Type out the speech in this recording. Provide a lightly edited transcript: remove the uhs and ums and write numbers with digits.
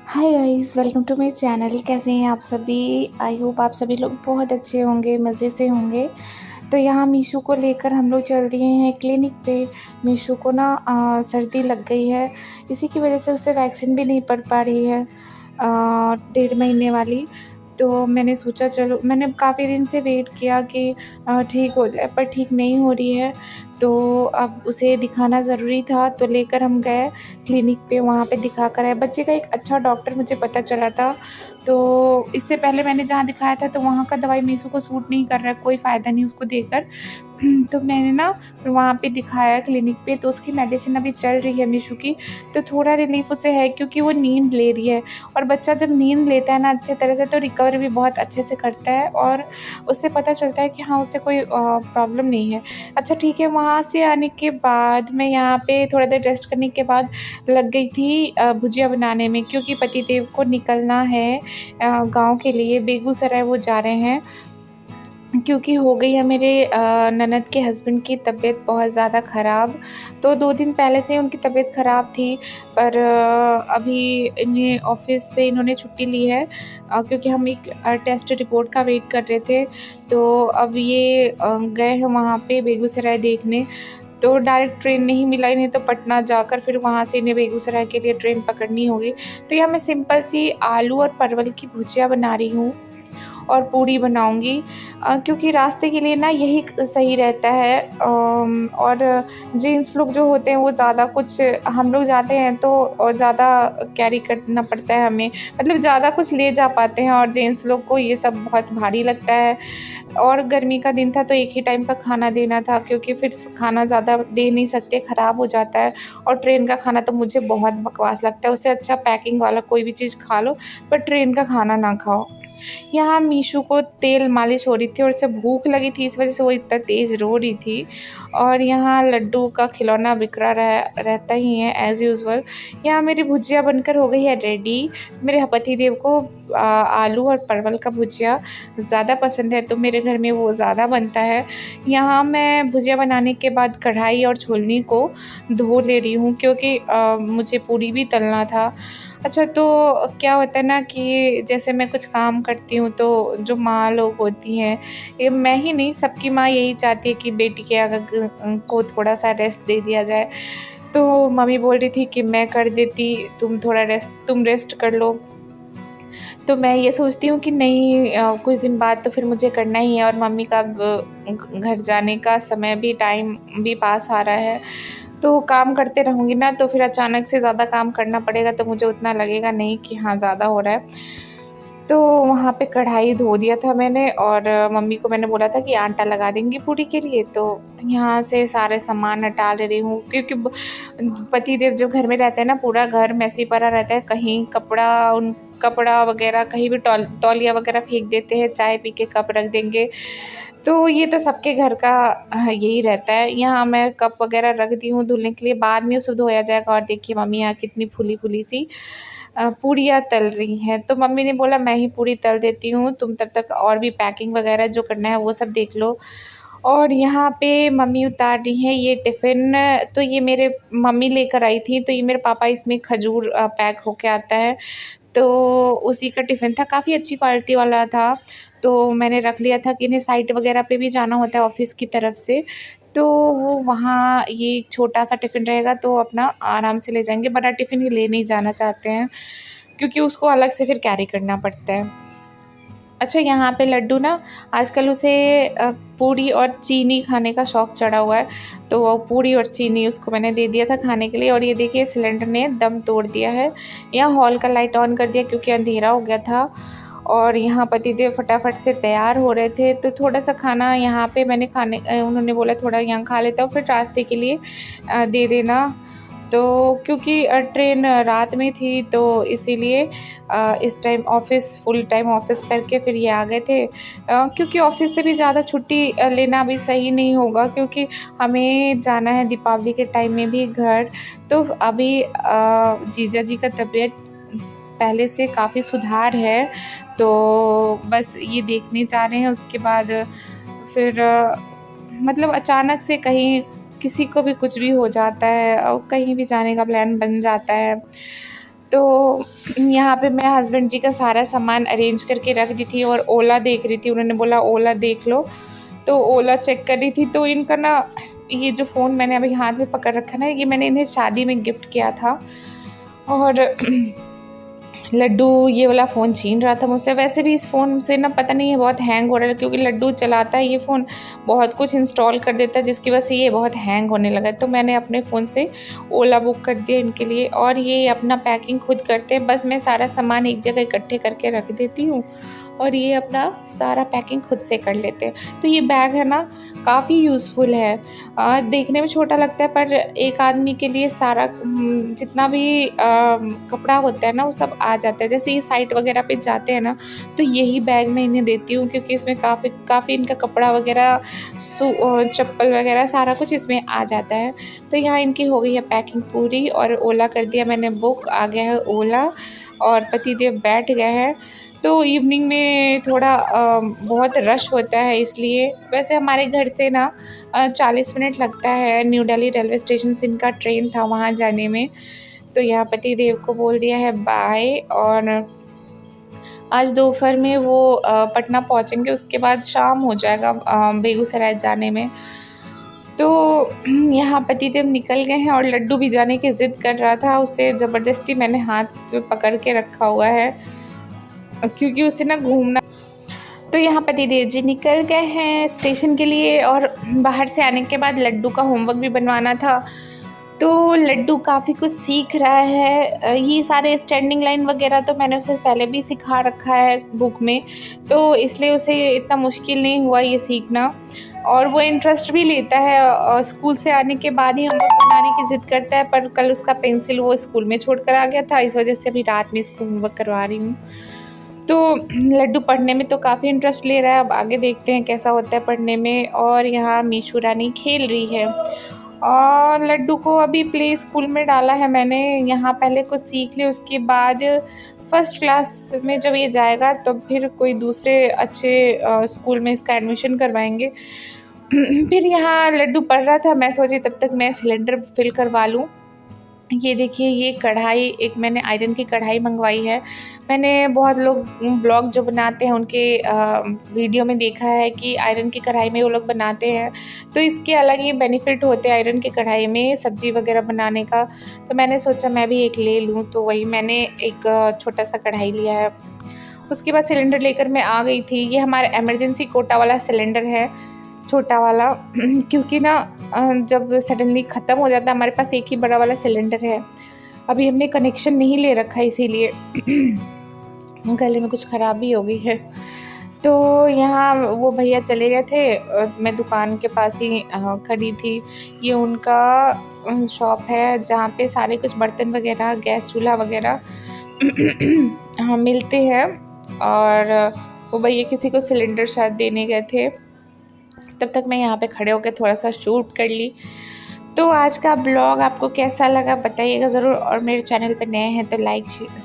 Hi guys, welcome to my channel. कैसे हैं आप सभी? आई होप आप सभी लोग बहुत अच्छे होंगे, मज़े से होंगे। तो यहाँ मीशू को लेकर हम लोग चल दिए हैं क्लिनिक पे। मीशू को ना सर्दी लग गई है, इसी की वजह से उससे वैक्सीन भी नहीं पड़ पा रही है 1.5 महीने वाली। तो मैंने सोचा चलो, मैंने काफ़ी दिन से वेट किया कि ठीक हो जाए, पर ठीक नहीं हो रही है। तो अब उसे दिखाना ज़रूरी था, तो लेकर हम गए क्लिनिक पे, वहाँ पे दिखा कर आए। बच्चे का एक अच्छा डॉक्टर मुझे पता चला था। तो इससे पहले मैंने जहाँ दिखाया था, तो वहाँ का दवाई मीशू को सूट नहीं कर रहा है, कोई फ़ायदा नहीं उसको देकर। तो मैंने ना वहाँ पे दिखाया क्लिनिक पे, तो उसकी मेडिसिन अभी चल रही है मीशू की। तो थोड़ा रिलीफ़ उसे है, क्योंकि वो नींद ले रही है, और बच्चा जब नींद लेता है ना अच्छे तरह से, तो रिकवर भी बहुत अच्छे से करता है, और उससे पता चलता है कि हाँ, उसे कोई प्रॉब्लम नहीं है। अच्छा ठीक है, वहाँ से आने के बाद मैं यहाँ पे थोड़ा देर रेस्ट करने के बाद लग गई थी भुजिया बनाने में, क्योंकि पतिदेव को निकलना है गाँव के लिए, बेगूसराय वो जा रहे हैं। क्योंकि हो गई है मेरे ननद के हस्बैंड की तबीयत बहुत ज़्यादा ख़राब। तो 2 दिन पहले से उनकी तबीयत ख़राब थी, पर अभी इन्हें ऑफ़िस से इन्होंने छुट्टी ली है, क्योंकि हम एक टेस्ट रिपोर्ट का वेट कर रहे थे। तो अब ये गए हैं वहाँ पे बेगूसराय देखने। तो डायरेक्ट ट्रेन नहीं मिला इन्हें, तो पटना जाकर फिर वहाँ से इन्हें बेगूसराय के लिए ट्रेन पकड़नी होगी। तो यहाँ मैं सिंपल सी आलू और परवल की भुजिया बना रही हूँ, और पूड़ी बनाऊँगी, क्योंकि रास्ते के लिए ना यही सही रहता है। और जेंट्स लोग जो होते हैं वो ज़्यादा कुछ, हम लोग जाते हैं तो ज़्यादा कैरी करना पड़ता है हमें, मतलब ज़्यादा कुछ ले जा पाते हैं, और जेंट्स लोग को ये सब बहुत भारी लगता है। और गर्मी का दिन था, तो एक ही टाइम का खाना देना था, क्योंकि फिर खाना ज़्यादा दे नहीं सकते, ख़राब हो जाता है। और ट्रेन का खाना तो मुझे बहुत बकवास लगता है, उससे अच्छा पैकिंग वाला कोई भी चीज़ खा लो, पर ट्रेन का खाना ना खाओ। यहाँ मीशू को तेल मालिश हो रही थी, और उसे भूख लगी थी, इस वजह से वो इतना तेज़ रो रही थी। और यहाँ लड्डू का खिलौना बिखरा रहता ही है एज़ यूजुअल। यहाँ मेरी भुजिया बनकर हो गई है रेडी। मेरे पतिदेव को आलू और परवल का भुजिया ज़्यादा पसंद है, तो मेरे घर में वो ज़्यादा बनता है। यहाँ मैं भुजिया बनाने के बाद कढ़ाई और छोलनी को धो ले रही हूँ, क्योंकि मुझे पूड़ी भी तलना था। अच्छा, तो क्या होता है ना कि जैसे मैं कुछ काम करती हूँ, तो जो माँ लोग होती हैं, ये मैं ही नहीं, सबकी माँ यही चाहती है कि बेटी के को थोड़ा-सा रेस्ट दे दिया जाए। तो मम्मी बोल रही थी कि मैं कर देती, तुम रेस्ट कर लो। तो मैं ये सोचती हूँ कि नहीं, कुछ दिन बाद तो फिर मुझे करना ही है, और मम्मी का अब घर जाने का समय भी, टाइम भी पास आ रहा है। तो काम करते रहूँगी ना, तो फिर अचानक से ज़्यादा काम करना पड़ेगा, तो मुझे उतना लगेगा नहीं कि हाँ, ज़्यादा हो रहा है। तो वहाँ पे कढ़ाई धो दिया था मैंने, और मम्मी को मैंने बोला था कि आटा लगा देंगी पूड़ी के लिए, तो यहाँ से सारे सामान हटा ले रही हूँ, क्योंकि पतिदेव जब घर में रहते हैं ना, पूरा घर मैसी पड़ा रहता है। कहीं कपड़ा वगैरह, कहीं भी तौलिया वगैरह फेंक देते हैं, चाय पी के कप रख देंगे। तो ये तो सबके घर का यही रहता है। यहाँ मैं कप वगैरह रख दी हूँ धुलने के लिए, बाद में उसे धोया जाएगा। और देखिए मम्मी यहाँ कितनी फूली-फूली सी पूड़ियाँ तल रही हैं। तो मम्मी ने बोला मैं ही पूड़ी तल देती हूँ, तुम तब तक और भी पैकिंग वगैरह जो करना है वो सब देख लो। और यहाँ पे मम्मी उतार रही हैं ये टिफ़िन। तो ये मेरे मम्मी लेकर आई थी, तो ये मेरे पापा, इसमें खजूर पैक होके आता है, तो उसी का टिफ़िन था, काफ़ी अच्छी क्वालिटी वाला था। तो मैंने रख लिया था कि इन्हें साइट वगैरह पे भी जाना होता है ऑफ़िस की तरफ से, तो वो वहाँ ये छोटा-सा टिफ़िन रहेगा, तो अपना आराम से ले जाएँगे। बड़ा टिफ़िन ये ले नहीं जाना चाहते हैं, क्योंकि उसको अलग से फिर कैरी करना पड़ता है। अच्छा, यहाँ पे लड्डू ना आजकल उसे पूड़ी और चीनी खाने का शौक चढ़ा हुआ है, तो वो पूड़ी और चीनी उसको मैंने दे दिया था खाने के लिए। और ये देखिए सिलेंडर ने दम तोड़ दिया है। यहाँ हॉल का लाइट ऑन कर दिया, क्योंकि अंधेरा हो गया था। और यहाँ पतिदेव फटाफट से तैयार हो रहे थे, तो थोड़ा-सा खाना यहाँ पे मैंने उन्होंने बोला थोड़ा यहाँ खा लेता हूँ, फिर रास्ते के लिए दे देना। तो क्योंकि ट्रेन रात में थी, तो इसीलिए इस टाइम फुल टाइम ऑफ़िस करके फिर ये आ गए थे। क्योंकि ऑफ़िस से भी ज़्यादा छुट्टी लेना भी सही नहीं होगा, क्योंकि हमें जाना है दीपावली के टाइम में भी घर। तो अभी जीजा जी का तबीयत पहले से काफ़ी सुधार है, तो बस ये देखने जा रहे हैं। उसके बाद फिर मतलब अचानक से कहीं किसी को भी कुछ भी हो जाता है, और कहीं भी जाने का प्लान बन जाता है। तो यहाँ पे मैं हस्बैंड जी का सारा सामान अरेंज करके रख दी थी और ओला देख रही थी। उन्होंने बोला ओला देख लो, तो ओला चेक कर रही थी। तो इनका ना ये जो फ़ोन मैंने अभी हाथ में पकड़ रखा है ना, ये मैंने इन्हें शादी में गिफ्ट किया था। और लड्डू ये वाला फ़ोन छीन रहा था मुझसे। वैसे भी इस फ़ोन से ना पता नहीं है बहुत हैंग हो रहा है, क्योंकि लड्डू चलाता है ये फ़ोन, बहुत कुछ इंस्टॉल कर देता है, जिसकी वजह से ये बहुत हैंग होने लगा है। तो मैंने अपने फ़ोन से ओला बुक कर दिया इनके लिए, और ये अपना पैकिंग खुद करते हैं। बस मैं सारा सामान एक जगह इकट्ठे करके रख देती हूँ और ये अपना सारा पैकिंग खुद से कर लेते हैं। तो ये बैग है ना काफ़ी यूज़फुल है। देखने में छोटा लगता है, पर एक आदमी के लिए सारा जितना भी कपड़ा होता है ना वो सब आ जाता है। जैसे ये साइट वगैरह पे जाते हैं ना, तो यही बैग मैं इन्हें देती हूँ, क्योंकि इसमें काफ़ी इनका कपड़ा वगैरह चप्पल वगैरह सारा कुछ इसमें आ जाता है। तो यहाँ इनकी हो गई है पैकिंग पूरी, और ओला कर दिया मैंने बुक, आ गया है ओला और पतिदेव बैठ गए हैं। तो इवनिंग में थोड़ा बहुत रश होता है इसलिए। वैसे हमारे घर से ना 40 मिनट लगता है, न्यू दिल्ली रेलवे स्टेशन से इनका ट्रेन था वहाँ जाने में। तो यहाँ पतिदेव को बोल दिया है बाय, और आज दोपहर में वो पटना पहुँचेंगे, उसके बाद शाम हो जाएगा बेगूसराय जाने में। तो यहाँ पतिदेव निकल गए हैं, और लड्डू भी जाने की ज़िद कर रहा था। उसे ज़बरदस्ती मैंने हाथ में पकड़ के रखा हुआ है, क्योंकि उसे ना घूमना। तो यहाँ पतिदेव जी निकल गए हैं स्टेशन के लिए, और बाहर से आने के बाद लड्डू का होमवर्क भी बनवाना था। तो लड्डू काफ़ी कुछ सीख रहा है। ये सारे स्टैंडिंग लाइन वगैरह तो मैंने उसे पहले भी सिखा रखा है बुक में, तो इसलिए उसे इतना मुश्किल नहीं हुआ ये सीखना। और वो इंटरेस्ट भी लेता है, और स्कूल से आने के बाद ही होमवर्क बनाने की ज़िद करता है। पर कल उसका पेंसिल वो स्कूल में छोड़ कर आ गया था, इस वजह से अभी रात में इसको होमवर्क करवा रही हूँ। तो लड्डू पढ़ने में तो काफ़ी इंटरेस्ट ले रहा है। अब आगे देखते हैं कैसा होता है पढ़ने में। और यहाँ मीशू रानी खेल रही है, और लड्डू को अभी प्ले स्कूल में डाला है मैंने। यहाँ पहले कुछ सीख ले, उसके बाद फर्स्ट क्लास में जब ये जाएगा तो फिर कोई दूसरे अच्छे स्कूल में इसका एडमिशन करवाएंगे। फिर यहाँ लड्डू पढ़ रहा था, मैं सोची तब तक मैं सिलेंडर फिल करवा लूँ। ये देखिए, ये कढ़ाई, एक मैंने आयरन की कढ़ाई मंगवाई है। मैंने बहुत लोग ब्लॉग जो बनाते हैं उनके वीडियो में देखा है कि आयरन की कढ़ाई में वो लोग बनाते हैं, तो इसके अलग ही बेनिफिट होते हैं आयरन की कढ़ाई में सब्ज़ी वगैरह बनाने का। तो मैंने सोचा मैं भी एक ले लूँ, तो वही मैंने एक छोटा सा कढ़ाई लिया है। उसके बाद सिलेंडर लेकर मैं आ गई थी। ये हमारा इमरजेंसी कोटा वाला सिलेंडर है, छोटा वाला, क्योंकि ना जब सडनली ख़त्म हो जाता है, हमारे पास एक ही बड़ा वाला सिलेंडर है। अभी हमने कनेक्शन नहीं ले रखा है, इसीलिए गले में कुछ ख़राबी हो गई है। तो यहाँ वो भैया चले गए थे, मैं दुकान के पास ही खड़ी थी। ये उनका शॉप है जहाँ पे सारे कुछ बर्तन वगैरह, गैस चूल्हा वगैरह हाँ मिलते हैं। और वो भैया किसी को सिलेंडर शायद देने गए थे, तब तक मैं यहाँ पे खड़े होकर थोड़ा सा शूट कर ली। तो आज का ब्लॉग आपको कैसा लगा बताइएगा ज़रूर, और मेरे चैनल पे नए हैं तो लाइक शेयर